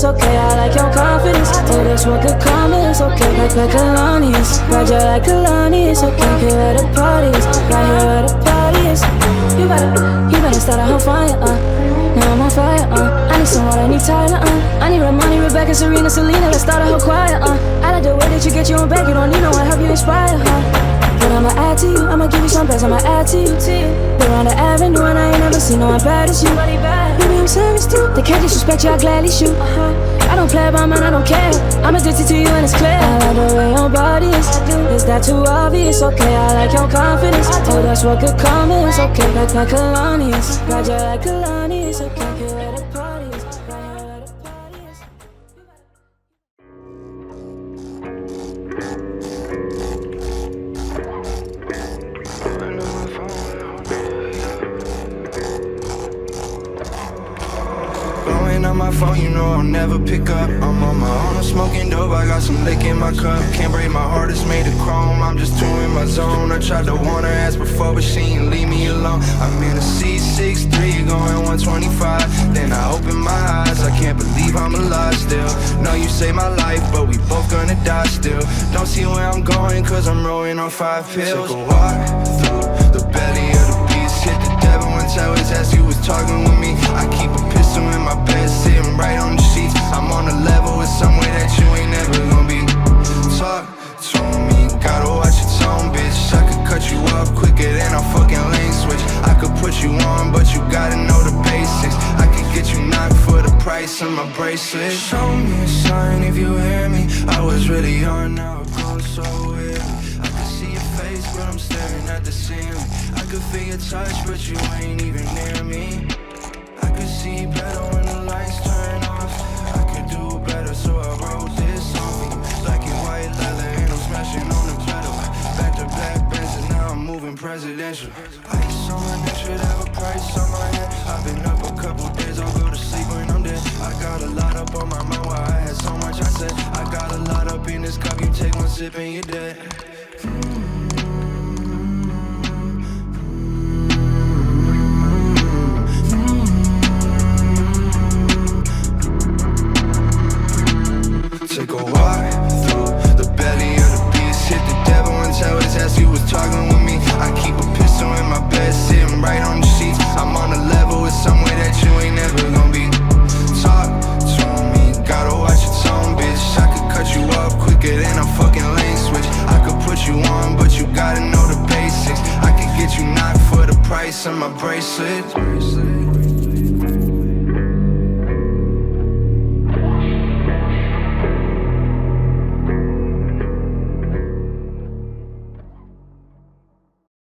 okay. I like your confidence. Oh, that's what good karma is, okay. Like colonials, ride you like colonials, okay. Here where the party is, right here where the party is. You better start a whole fire, now I'm on fire, I need someone, I need Tyler, I need Ramoni, Rebecca, Serena, Selena, let's start a whole choir, I like the way that you get your own back, you don't need no one, help you inspire, But I'ma add to you, I'ma give you some best, I'ma add to you. They're on the avenue and I ain't never seen no one bad as you. Baby, I'm serious too, they can't disrespect you, I gladly shoot. I don't play about mine, I don't care, I'm addicted to you and it's clear. I like the way your body is that too obvious, okay. I like your confidence, oh that's what good karma is, okay. Like colonials, ride you like colonials, okay. Here where the party is, right here where the party is. Blowing on my phone, you know I'll never pick up. I'm on my own, I'm smoking dope, I got some lick in my cup. Can't break my heart, it's made of chrome, I'm just too in my zone. I tried to warn her ass before, but she ain't leave me alone. I'm in a C63 going 125. Then I open my eyes, I can't believe I'm alive still. Know you saved my life, but we both gonna die still. Don't see where I'm going, cause I'm rolling on 5 pills. Took a walk through the belly of the beast. Hit the devil and tell his ass you was talking with me. I keep a pistol in my bed, sitting right on the sheets. I'm on a level with somewhere that you ain't never gonna be. Talk to me, gotta watch your tone, bitch. I could cut you off quicker than a fucking lane switch. I could put you on, but you gotta know the basics. I could get you knocked for the price of my bracelet. Show me a sign if you hear me. I was really on, now it goes so weird. I could see your face, but I'm staring at the ceiling. I could feel your touch, but you ain't even near me. I could see better when the lights turn off. I could do better, so I wrote this song for you. Black and white leather, and I'm smashing on the pedal. Back to back Benz, and now I'm moving presidential. Ice on my neck should have a price on my head. I've been up a couple days, I'll go to sleep when I'm dead. I got a lot up on my mind while I had so much I said. I got a lot up in this cup, you take one sip and you're dead. Took a walk through the belly of the beast. Hit the devil and tell his ass you was talking with me. I keep a pistol in my bed, sitting right on the sheets. I'm on a level with somewhere that you ain't never gonna be. Talk to me, gotta watch your tone, bitch. I could cut you off quicker than a fucking lane switch. I could put you on, but you gotta know the basics. I could get you knocked for the price of my bracelet.